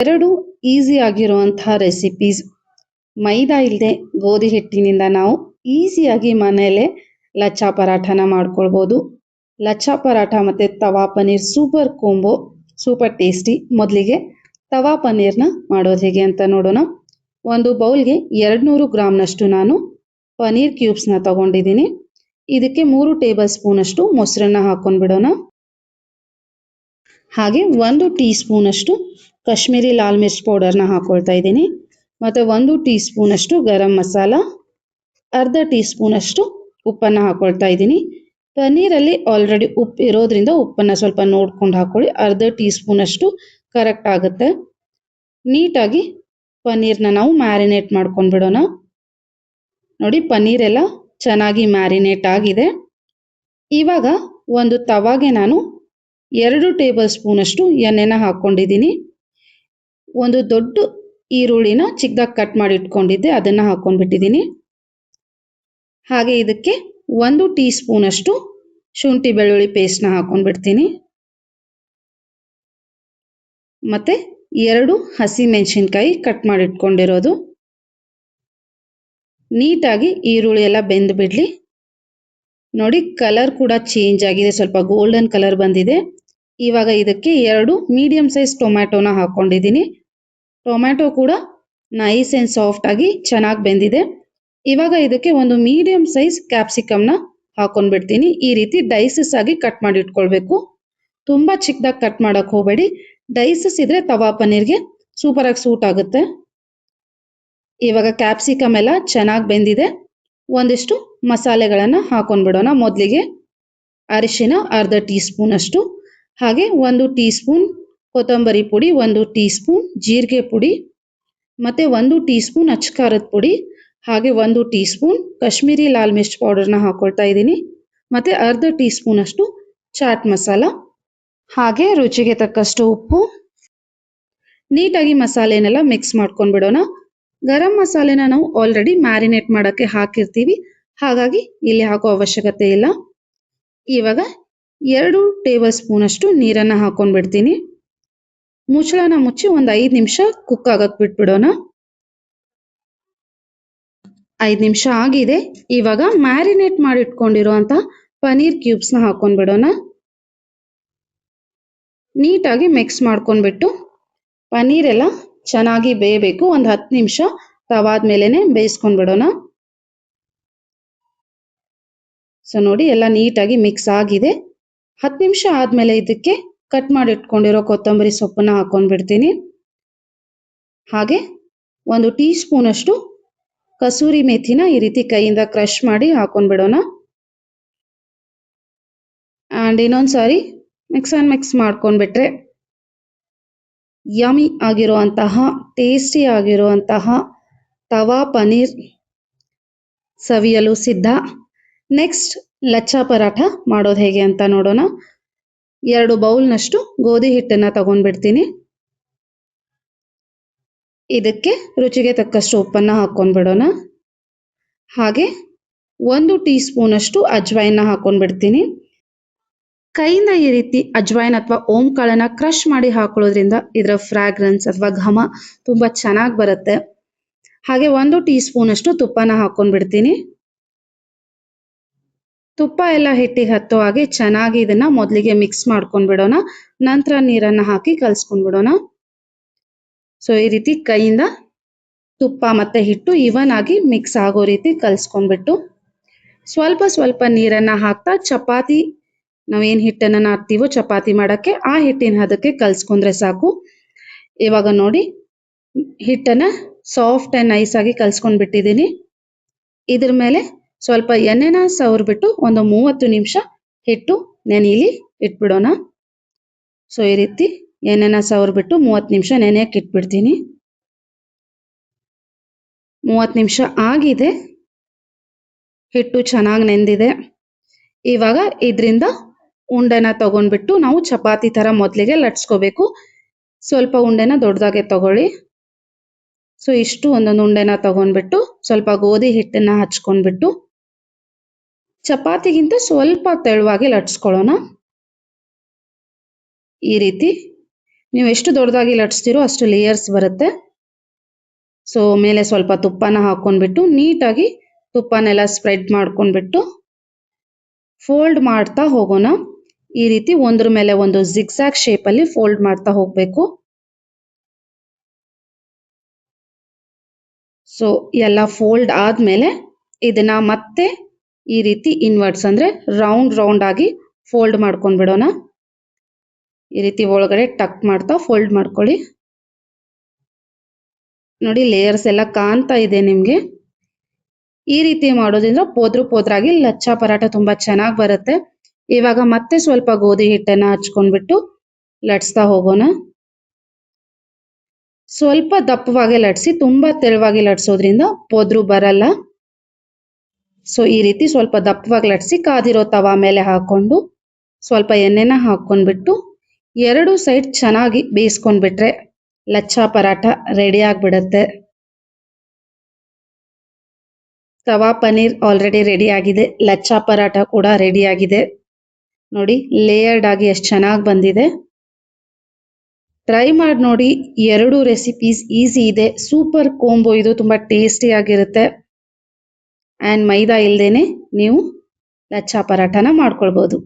ಎರಡು ಈಸಿ ಆಗಿರುವಂತಹ ರೆಸಿಪೀಸ್. ಮೈದಾ ಇಲ್ಲದೆ ಗೋಧಿ ಹಿಟ್ಟಿನಿಂದ ನಾವು ಈಸಿಯಾಗಿ ಮನೆಯಲ್ಲೇ ಲಚ್ಚಾ ಪರಾಠನ ಮಾಡ್ಕೊಳ್ಬೋದು. ಲಚ್ಚಾ ಪರಾಠ ಮತ್ತು tawa paneer super combo, super tasty. ಮೊದಲಿಗೆ ತವಾ ಪನ್ನೀರ್ನ ಮಾಡೋದು ಹೇಗೆ ಅಂತ ನೋಡೋಣ. ಒಂದು ಬೌಲ್ಗೆ 200 ಗ್ರಾಮ್ನಷ್ಟು ನಾನು ಪನ್ನೀರ್ ಕ್ಯೂಬ್ಸ್ನ ತಗೊಂಡಿದ್ದೀನಿ. ಇದಕ್ಕೆ 3 ಟೇಬಲ್ ಸ್ಪೂನಷ್ಟು ಮೊಸರನ್ನ ಹಾಕೊಂಡ್ಬಿಡೋಣ. ಹಾಗೆ 1 ಟೀ ಸ್ಪೂನಷ್ಟು ಕಾಶ್ಮೀರಿ ಲಾಲ್ ಮಿರ್ಚ್ ಪೌಡರ್ನ ಹಾಕೊಳ್ತಾ ಇದ್ದೀನಿ. ಮತ್ತು 1 ಟೀ ಸ್ಪೂನಷ್ಟು ಗರಂ ಮಸಾಲ, ಅರ್ಧ ಟೀ ಸ್ಪೂನಷ್ಟು ಉಪ್ಪನ್ನು ಹಾಕೊಳ್ತಾ ಇದ್ದೀನಿ. ಪನ್ನೀರಲ್ಲಿ ಆಲ್ರೆಡಿ ಉಪ್ಪು ಇರೋದ್ರಿಂದ ಉಪ್ಪನ್ನು ಸ್ವಲ್ಪ ನೋಡ್ಕೊಂಡು ಹಾಕೊಳ್ಳಿ. ಅರ್ಧ ಟೀ ಸ್ಪೂನಷ್ಟು ಕರೆಕ್ಟ್ ಆಗುತ್ತೆ. ನೀಟಾಗಿ ಪನ್ನೀರ್ನ ನಾವು ಮ್ಯಾರಿನೇಟ್ ಮಾಡ್ಕೊಂಡ್ಬಿಡೋಣ. ನೋಡಿ, ಪನ್ನೀರೆಲ್ಲ ಚೆನ್ನಾಗಿ ಮ್ಯಾರಿನೇಟ್ ಆಗಿದೆ. ಇವಾಗ ಒಂದು ತವಾಗೆ ನಾನು 2 ಟೇಬಲ್ ಸ್ಪೂನಷ್ಟು ಎಣ್ಣೆನ ಹಾಕ್ಕೊಂಡಿದ್ದೀನಿ. ಒಂದು ದೊಡ್ಡ ಈರುಳ್ಳಿನ ಚಿಕ್ಕದಾಗಿ ಕಟ್ ಮಾಡಿ ಇಟ್ಕೊಂಡಿದ್ದೆ, ಅದನ್ನು ಹಾಕ್ಕೊಂಡ್ಬಿಟ್ಟಿದ್ದೀನಿ. ಹಾಗೆ ಇದಕ್ಕೆ 1 ಟೀ ಸ್ಪೂನಷ್ಟು ಶುಂಠಿ ಬೆಳ್ಳುಳ್ಳಿ ಪೇಸ್ಟ್ನ ಹಾಕ್ಕೊಂಡ್ಬಿಡ್ತೀನಿ. ಮತ್ತು 2 ಹಸಿ ಮೆಣಸಿನ್ಕಾಯಿ ಕಟ್ ಮಾಡಿ ಇಟ್ಕೊಂಡಿರೋದು. ನೀಟಾಗಿ ಈರುಳ್ಳಿ ಎಲ್ಲ ಬೆಂದು ಬಿಡಲಿ. ನೋಡಿ, ಕಲರ್ ಕೂಡ ಚೇಂಜ್ ಆಗಿದೆ, ಸ್ವಲ್ಪ ಗೋಲ್ಡನ್ ಕಲರ್ ಬಂದಿದೆ. ಇವಾಗ ಇದಕ್ಕೆ 2 ಮೀಡಿಯಂ ಸೈಜ್ ಟೊಮ್ಯಾಟೋನ ಹಾಕ್ಕೊಂಡಿದ್ದೀನಿ. ಟೊಮ್ಯಾಟೊ ಕೂಡ ನೈಸ್ ಆ್ಯಂಡ್ ಸಾಫ್ಟ್ ಆಗಿ ಚೆನ್ನಾಗಿ ಬೆಂದಿದೆ. ಇವಾಗ ಇದಕ್ಕೆ ಒಂದು ಮೀಡಿಯಂ ಸೈಜ್ ಕ್ಯಾಪ್ಸಿಕಮ್ನ ಹಾಕೊಂಡ್ಬಿಡ್ತೀನಿ. ಈ ರೀತಿ ಡೈಸಸ್ ಆಗಿ ಕಟ್ ಮಾಡಿ ಇಟ್ಕೊಳ್ಬೇಕು. ತುಂಬ ಚಿಕ್ಕದಾಗಿ ಕಟ್ ಮಾಡೋಕ್ಕೆ ಹೋಗಬೇಡಿ. ಡೈಸಸ್ ಇದ್ರೆ ತವಾ ಪನ್ನೀರ್ಗೆ ಸೂಪರಾಗಿ ಸೂಟ್ ಆಗುತ್ತೆ. ಇವಾಗ ಕ್ಯಾಪ್ಸಿಕಮ್ ಎಲ್ಲ ಚೆನ್ನಾಗಿ ಬೆಂದಿದೆ. ಒಂದಿಷ್ಟು ಮಸಾಲೆಗಳನ್ನು ಹಾಕೊಂಡ್ಬಿಡೋಣ. ಮೊದಲಿಗೆ ಅರಿಶಿನ ಅರ್ಧ ಟೀ ಸ್ಪೂನಷ್ಟು, ಹಾಗೆ 1 ಟೀ ಸ್ಪೂನ್ ಕೊತ್ತಂಬರಿ ಪುಡಿ, 1 ಟೀ ಸ್ಪೂನ್ ಜೀರಿಗೆ ಪುಡಿ, ಮತ್ತು 1 ಟೀ ಸ್ಪೂನ್ ಅಚ್ಕಾರದ ಪುಡಿ, ಹಾಗೆ 1 ಟೀ ಸ್ಪೂನ್ ಕಾಶ್ಮೀರಿ ಲಾಲ್ ಮಿರ್ಚ್ ಪೌಡರ್ನ ಹಾಕೊಳ್ತಾ ಇದ್ದೀನಿ. ಮತ್ತು ಅರ್ಧ ಟೀ ಸ್ಪೂನಷ್ಟು ಚಾಟ್ ಮಸಾಲ, ಹಾಗೆ ರುಚಿಗೆ ತಕ್ಕಷ್ಟು ಉಪ್ಪು. ನೀಟಾಗಿ ಮಸಾಲೆನೆಲ್ಲ ಮಿಕ್ಸ್ ಮಾಡ್ಕೊಂಡ್ಬಿಡೋಣ. ಗರಂ ಮಸಾಲೆನ ನಾವು ಆಲ್ರೆಡಿ ಮ್ಯಾರಿನೇಟ್ ಮಾಡೋಕ್ಕೆ ಹಾಕಿರ್ತೀವಿ, ಹಾಗಾಗಿ ಇಲ್ಲಿ ಹಾಕೋ ಅವಶ್ಯಕತೆ ಇಲ್ಲ. ಇವಾಗ 2 ಟೇಬಲ್ ಸ್ಪೂನಷ್ಟು ನೀರನ್ನು ಹಾಕೊಂಡ್ಬಿಡ್ತೀನಿ. ಮುಚ್ಚಳನ ಮುಚ್ಚಿ ಒಂದು 5 ನಿಮಿಷ ಕುಕ್ ಆಗಕ್ಕೆ ಬಿಟ್ಬಿಡೋಣ. 5 ನಿಮಿಷ ಆಗಿದೆ. ಇವಾಗ ಮ್ಯಾರಿನೇಟ್ ಮಾಡಿ ಇಟ್ಕೊಂಡಿರುವಂಥ ಪನ್ನೀರ್ ಕ್ಯೂಬ್ಸ್ನ ಹಾಕೊಂಡ್ಬಿಡೋಣ. ನೀಟಾಗಿ ಮಿಕ್ಸ್ ಮಾಡ್ಕೊಂಡ್ಬಿಟ್ಟು ಪನ್ನೀರೆಲ್ಲ ಚೆನ್ನಾಗಿ ಬೇಯಬೇಕು. ಒಂದು 10 ನಿಮಿಷ ತವಾದ ಮೇಲೇ ಬೇಯಿಸ್ಕೊಂಡ್ಬಿಡೋಣ. ಸೊ ನೋಡಿ, ಎಲ್ಲ ನೀಟಾಗಿ ಮಿಕ್ಸ್ ಆಗಿದೆ. 10 ನಿಮಿಷ ಆದಮೇಲೆ ಇದಕ್ಕೆ ಕಟ್ ಮಾಡಿ ಇಟ್ಕೊಂಡಿರೋ ಕೊತ್ತಂಬರಿ ಸೊಪ್ಪನ್ನು ಹಾಕೊಂಡ್ಬಿಡ್ತೀನಿ. ಹಾಗೆ 1 ಟೀ ಸ್ಪೂನಷ್ಟು ಕಸೂರಿ ಮೇಥಿನ ಈ ರೀತಿ ಕೈಯಿಂದ ಕ್ರಷ್ ಮಾಡಿ ಹಾಕೊಂಡ್ಬಿಡೋಣ. ಆ್ಯಂಡ್ ಇನ್ನೊಂದು ಸಾರಿ ಮಿಕ್ಸ್ ಮಾಡ್ಕೊಂಡ್ಬಿಟ್ರೆ ಯಮಿ ಆಗಿರುವಂತಹ ಟೇಸ್ಟಿ ಆಗಿರುವಂತಹ ತವಾ ಪನ್ನೀರ್ ಸವಿಯಲು ಸಿದ್ಧ. ನೆಕ್ಸ್ಟ್ ಲಚ್ಚಾ ಪರಾಠ ಮಾಡೋದು ಹೇಗೆ ಅಂತ ನೋಡೋಣ. 2 ಬೌಲ್ನಷ್ಟು ಗೋಧಿ ಹಿಟ್ಟನ್ನು ತಗೊಂಡ್ಬಿಡ್ತೀನಿ. ಇದಕ್ಕೆ ರುಚಿಗೆ ತಕ್ಕಷ್ಟು ಉಪ್ಪನ್ನು ಹಾಕ್ಕೊಂಡ್ಬಿಡೋಣ. ಹಾಗೆ 1 ಟೀ ಸ್ಪೂನಷ್ಟು ಅಜ್ವೈನ್ನ ಹಾಕ್ಕೊಂಡ್ಬಿಡ್ತೀನಿ. ಕೈಯಿಂದ ಈ ರೀತಿ ಅಜ್ವೈನ್ ಅಥವಾ ಓಂ ಕಾಳನ್ನ ಕ್ರಷ್ ಮಾಡಿ ಹಾಕೊಳ್ಳೋದ್ರಿಂದ ಇದರ ಫ್ರಾಗ್ರೆನ್ಸ್ ಅಥವಾ ಘಮ ತುಂಬ ಚೆನ್ನಾಗಿ ಬರುತ್ತೆ. ಹಾಗೆ 1 ಟೀ ಸ್ಪೂನಷ್ಟು ತುಪ್ಪನ ಹಾಕ್ಕೊಂಡ್ಬಿಡ್ತೀನಿ. ತುಪ್ಪ ಎಲ್ಲ ಹಿಟ್ಟಿಗೆ ಹತ್ತೋ ಹಾಗೆ ಚೆನ್ನಾಗಿ ಇದನ್ನು ಮೊದಲಿಗೆ ಮಿಕ್ಸ್ ಮಾಡ್ಕೊಂಡ್ಬಿಡೋಣ. ನಂತರ ನೀರನ್ನು ಹಾಕಿ ಕಲಿಸ್ಕೊಂಡ್ಬಿಡೋಣ. ಸೊ ಈ ರೀತಿ ಕೈಯಿಂದ ತುಪ್ಪ ಮತ್ತು ಹಿಟ್ಟು ಇವನ್ ಆಗಿ ಮಿಕ್ಸ್ ಆಗೋ ರೀತಿ ಕಲಿಸ್ಕೊಂಡ್ಬಿಟ್ಟು ಸ್ವಲ್ಪ ಸ್ವಲ್ಪ ನೀರನ್ನು ಹಾಕ್ತಾ ಚಪಾತಿ ನಾವೇನು ಹಿಟ್ಟನ್ನು ನಾದ್ತೀವೋ ಚಪಾತಿ ಮಾಡೋಕ್ಕೆ ಆ ಹಿಟ್ಟಿನ ಹದಕ್ಕೆ ಕಲಿಸ್ಕೊಂಡ್ರೆ ಸಾಕು. ಇವಾಗ ನೋಡಿ, ಹಿಟ್ಟನ್ನು ಸಾಫ್ಟ್ ಆ್ಯಂಡ್ ನೈಸಾಗಿ ಕಲಿಸ್ಕೊಂಡ್ಬಿಟ್ಟಿದ್ದೀನಿ. ಇದ್ರ ಮೇಲೆ ಸ್ವಲ್ಪ ಎಣ್ಣೆನ ಸವರ್ಬಿಟ್ಟು ಒಂದು 30 ನಿಮಿಷ ಹಿಟ್ಟು ನೆನೆಯಲಿ ಇಟ್ಬಿಡೋಣ. ಸೊ ಈ ರೀತಿ ಎಣ್ಣೆನ ಸವರ್ಬಿಟ್ಟು 30 ನಿಮಿಷ ನೆನೆಯಕ್ಕೆ ಇಟ್ಬಿಡ್ತೀನಿ. 30 ನಿಮಿಷ ಆಗಿದೆ. ಹಿಟ್ಟು ಚೆನ್ನಾಗಿ ನೆಂದಿದೆ. ಇವಾಗ ಇದರಿಂದ ಉಂಡೆನ ತಗೊಂಡ್ಬಿಟ್ಟು ನಾವು ಚಪಾತಿ ಥರ ಮೊದಲಿಗೆ ಲಟ್ಸ್ಕೋಬೇಕು. ಸ್ವಲ್ಪ ಉಂಡೆನ ದೊಡ್ಡದಾಗೆ ತಗೊಳ್ಳಿ. ಸೊ ಇಷ್ಟು ಒಂದೊಂದು ಉಂಡೆನ ತಗೊಂಡ್ಬಿಟ್ಟು ಸ್ವಲ್ಪ ಗೋಧಿ ಹಿಟ್ಟನ್ನು ಹಚ್ಕೊಂಡ್ಬಿಟ್ಟು ಚಪಾತಿಗಿಂತ ಸ್ವಲ್ಪ ತೆಳುವಾಗಿ ಲಟ್ಸ್ಕೊಳ್ಳೋಣ. ಈ ರೀತಿ ನೀವು ಎಷ್ಟು ದೊಡ್ಡದಾಗಿ ಲಟ್ಸ್ತೀರೋ ಅಷ್ಟು ಲೇಯರ್ಸ್ ಬರುತ್ತೆ. ಸೊ ಮೇಲೆ ಸ್ವಲ್ಪ ತುಪ್ಪನ ಹಾಕೊಂಡ್ಬಿಟ್ಟು ನೀಟಾಗಿ ತುಪ್ಪನೆಲ್ಲ ಸ್ಪ್ರೆಡ್ ಮಾಡ್ಕೊಂಡ್ಬಿಟ್ಟು ಫೋಲ್ಡ್ ಮಾಡ್ತಾ ಹೋಗೋಣ. ಈ ರೀತಿ ಒಂದ್ರ ಮೇಲೆ ಒಂದು ಜಿಗ್ಜಾಗ್ ಶೇಪಲ್ಲಿ ಫೋಲ್ಡ್ ಮಾಡ್ತಾ ಹೋಗಬೇಕು. ಸೊ ಎಲ್ಲ ಫೋಲ್ಡ್ ಆದಮೇಲೆ ಇದನ್ನ ಮತ್ತೆ ಈ ರೀತಿ ಇನ್ವರ್ಟ್ಸ್ ಅಂದರೆ ರೌಂಡ್ ಆಗಿ ಫೋಲ್ಡ್ ಮಾಡ್ಕೊಂಡ್ಬಿಡೋಣ. ಈ ರೀತಿ ಒಳಗಡೆ ಟಕ್ ಮಾಡ್ತಾ ಫೋಲ್ಡ್ ಮಾಡ್ಕೊಳ್ಳಿ. ನೋಡಿ ಲೇಯರ್ಸ್ ಎಲ್ಲ ಕಾಣ್ತಾ ಇದೆ ನಿಮಗೆ. ಈ ರೀತಿ ಮಾಡೋದ್ರಿಂದ ಪೋದ್ರಾಗಿ ಲಚ್ಚಾ ಪರಾಟ ತುಂಬ ಚೆನ್ನಾಗಿ ಬರುತ್ತೆ. ಇವಾಗ ಮತ್ತೆ ಸ್ವಲ್ಪ ಗೋಧಿ ಹಿಟ್ಟನ್ನು ಹಚ್ಕೊಂಡ್ಬಿಟ್ಟು ಲಟ್ಸ್ತಾ ಹೋಗೋಣ. ಸ್ವಲ್ಪ ದಪ್ಪವಾಗಿ ಲಟ್ಸಿ, ತುಂಬ ತೆಳುವಾಗಿ ಲಟ್ಸೋದ್ರಿಂದ ಪೋದ್ರು ಬರಲ್ಲ. ಸೊ ಈ ರೀತಿ ಸ್ವಲ್ಪ ದಪ್ಪವಾಗಿ ಲಟ್ಸಿ ಕಾದಿರೋ ತವಾ ಮೇಲೆ ಹಾಕೊಂಡು ಸ್ವಲ್ಪ ಎಣ್ಣೆನ ಹಾಕ್ಕೊಂಡ್ಬಿಟ್ಟು 2 ಸೈಡ್ ಚೆನ್ನಾಗಿ ಬೇಯಿಸ್ಕೊಂಡ್ಬಿಟ್ರೆ ಲಚ್ಚಾ ಪರಾಟ ರೆಡಿ ಆಗಿಬಿಡುತ್ತೆ. ತವಾ ಪನ್ನೀರ್ ಆಲ್ರೆಡಿ ರೆಡಿ ಆಗಿದೆ, ಲಚ್ಚಾ ಪರಾಟ ಕೂಡ ರೆಡಿ ಆಗಿದೆ. ನೋಡಿ ಲೇಯರ್ಡ್ ಆಗಿ ಎಷ್ಟು ಚೆನ್ನಾಗಿ ಬಂದಿದೆ. ಟ್ರೈ ಮಾಡಿ ನೋಡಿ, 2 ರೆಸಿಪೀಸ್ ಈಸಿ ಇದೆ, ಸೂಪರ್ ಕೋಂಬೋ ಇದು, ತುಂಬ ಟೇಸ್ಟಿಯಾಗಿರುತ್ತೆ. ಆ್ಯಂಡ್ ಮೈದಾ ಇಲ್ಲದೇ ನೀವು ಲಚ್ಚಾ ಪರಾಟನ ಮಾಡ್ಕೊಳ್ಬೋದು.